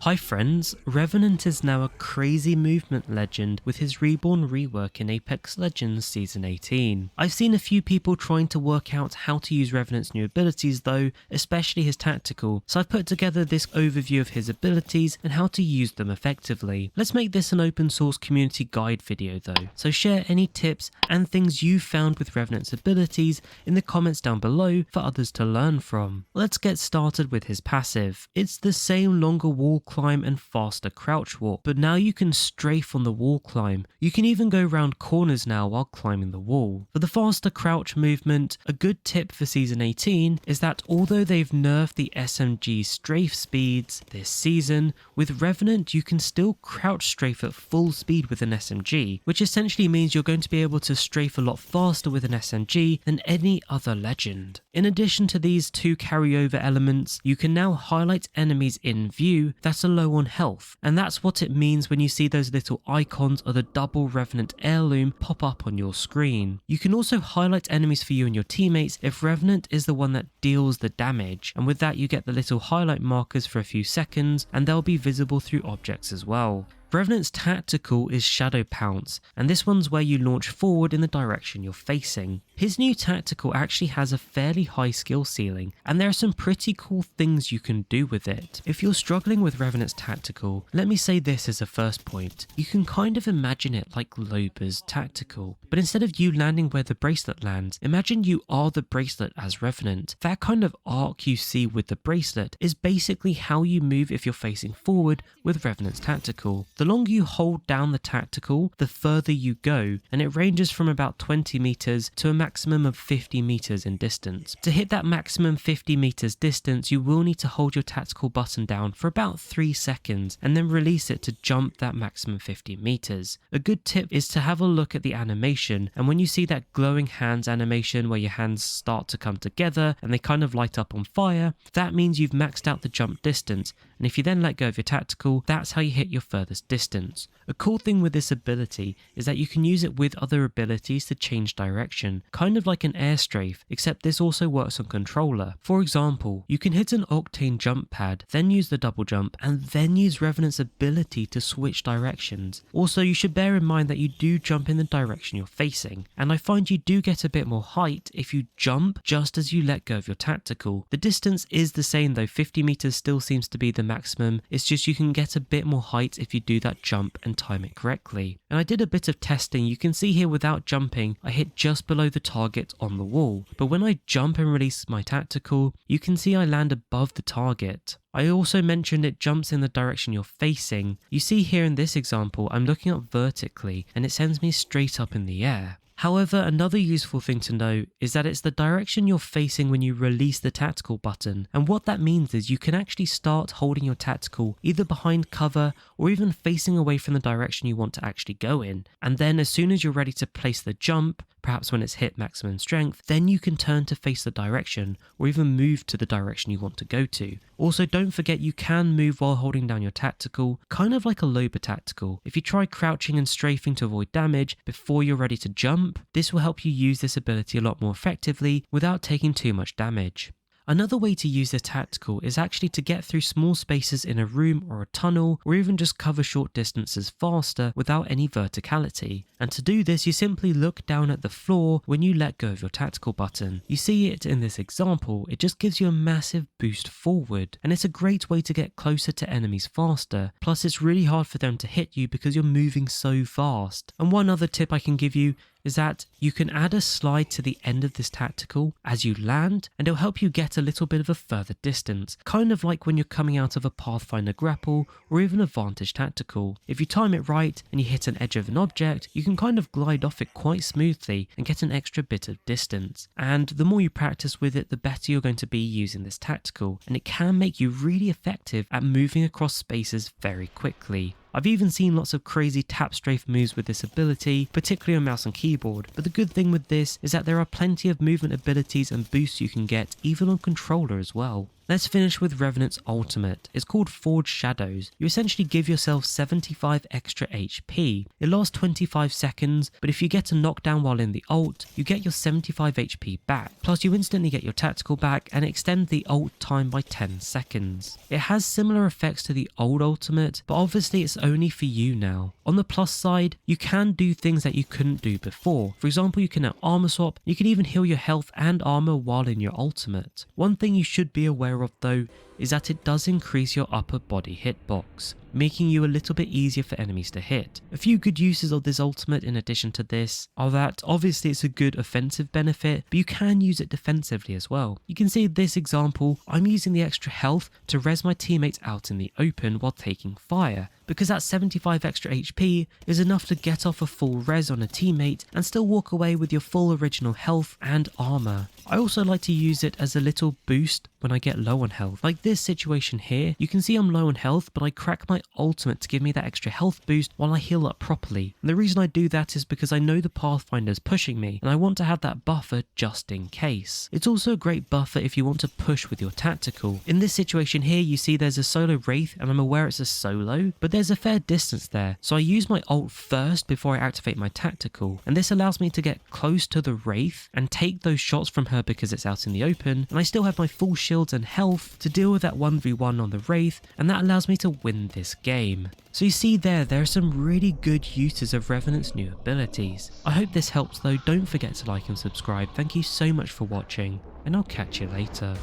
Hi friends, Revenant is now a crazy movement legend with his Reborn rework in Apex Legends Season 18. I've seen a few people trying to work out how to use Revenant's new abilities though, especially his tactical, so I've put together this overview of his abilities and how to use them effectively. Let's make this an open source community guide video though, so share any tips and things you've found with Revenant's abilities in the comments down below for others to learn from. Let's get started with his passive. It's the same longer wall climb and faster crouch walk, but now you can strafe on the wall climb. You can even go round corners now while climbing the wall. For the faster crouch movement, a good tip for Season 18 is that although they've nerfed the SMG strafe speeds this season, with Revenant you can still crouch strafe at full speed with an SMG, which essentially means you're going to be able to strafe a lot faster with an SMG than any other legend. In addition to these two carryover elements, you can now highlight enemies in view that are low on health, and that's what it means when you see those little icons of the double Revenant heirloom pop up on your screen. You can also highlight enemies for you and your teammates if Revenant is the one that deals the damage, and with that you get the little highlight markers for a few seconds, and they'll be visible through objects as well. Revenants Tactical is Shadow Pounce, and this one's where you launch forward in the direction you're facing. His new tactical actually has a fairly high skill ceiling, and there are some pretty cool things you can do with it. If you're struggling with Revenants Tactical, let me say this as a first point. You can kind of imagine it like Loba's tactical, but instead of you landing where the bracelet lands, imagine you are the bracelet as Revenant. That kind of arc you see with the bracelet is basically how you move if you're facing forward with Revenants Tactical. The longer you hold down the tactical, the further you go, and it ranges from about 20 meters to a maximum of 50 meters in distance. To hit that maximum 50 meters distance, you will need to hold your tactical button down for about 3 seconds and then release it to jump that maximum 50 meters. A good tip is to have a look at the animation, and when you see that glowing hands animation where your hands start to come together and they kind of light up on fire, that means you've maxed out the jump distance, and if you then let go of your tactical, that's how you hit your furthest distance. A cool thing with this ability is that you can use it with other abilities to change direction, kind of like an air strafe, except this also works on controller. For example, you can hit an Octane jump pad, then use the double jump, and then use Revenant's ability to switch directions. Also, you should bear in mind that you do jump in the direction you're facing, and I find you do get a bit more height if you jump just as you let go of your tactical. The distance is the same though, 50 meters still seems to be the maximum, it's just you can get a bit more height if you do that jump and time it correctly. And I did a bit of testing. You can see here without jumping I hit just below the target on the wall, but when I jump and release my tactical you can see I land above the target. I also mentioned it jumps in the direction you're facing. You see here in this example I'm looking up vertically and it sends me straight up in the air. However, another useful thing to know is that it's the direction you're facing when you release the tactical button, and what that means is you can actually start holding your tactical either behind cover or even facing away from the direction you want to actually go in, and then as soon as you're ready to place the jump, perhaps when it's hit maximum strength, then you can turn to face the direction or even move to the direction you want to go to. Also, don't forget you can move while holding down your tactical, kind of like a Loba tactical. If you try crouching and strafing to avoid damage before you're ready to jump, this will help you use this ability a lot more effectively without taking too much damage. Another way to use this tactical is actually to get through small spaces in a room or a tunnel, or even just cover short distances faster without any verticality. And to do this you simply look down at the floor when you let go of your tactical button. You see it in this example, it just gives you a massive boost forward, and it's a great way to get closer to enemies faster, plus it's really hard for them to hit you because you're moving so fast. And one other tip I can give you is that you can add a slide to the end of this tactical as you land, and it'll help you get a little bit of a further distance, kind of like when you're coming out of a Pathfinder grapple or even a Vantage tactical. If you time it right and you hit an edge of an object, you can kind of glide off it quite smoothly and get an extra bit of distance. And the more you practice with it, the better you're going to be using this tactical, and it can make you really effective at moving across spaces very quickly. I've even seen lots of crazy tap strafe moves with this ability, particularly on mouse and keyboard, but the good thing with this is that there are plenty of movement abilities and boosts you can get even on controller as well. Let's finish with Revenant's ultimate. It's called Forged Shadows. You essentially give yourself 75 extra HP. It lasts 25 seconds, but if you get a knockdown while in the ult, you get your 75 HP back. Plus you instantly get your tactical back and extend the ult time by 10 seconds. It has similar effects to the old ultimate, but obviously it's only for you now. On the plus side, you can do things that you couldn't do before. For example, you can now armor swap, you can even heal your health and armor while in your ultimate. One thing you should be aware of though is that it does increase your upper body hitbox, making you a little bit easier for enemies to hit. A few good uses of this ultimate in addition to this are that obviously it's a good offensive benefit, but you can use it defensively as well. You can see this example, I'm using the extra health to res my teammates out in the open while taking fire, because that 75 extra HP is enough to get off a full res on a teammate and still walk away with your full original health and armor. I also like to use it as a little boost when I get low on health. Like this situation here, you can see I'm low on health, but I crack my ultimate to give me that extra health boost while I heal up properly. And the reason I do that is because I know the Pathfinder's pushing me and I want to have that buffer just in case. It's also a great buffer if you want to push with your tactical. In this situation here, you see there's a solo wraith and I'm aware it's a solo, but there's a fair distance there. So I use my ult first before I activate my tactical, and this allows me to get close to the wraith and take those shots from her because it's out in the open, and I still have my full shields and health to deal with that 1v1 on the wraith, and that allows me to win this game. So you see there are some really good uses of Revenant's new abilities. I hope this helps though. Don't forget to like and subscribe. Thank you so much for watching, and I'll catch you later.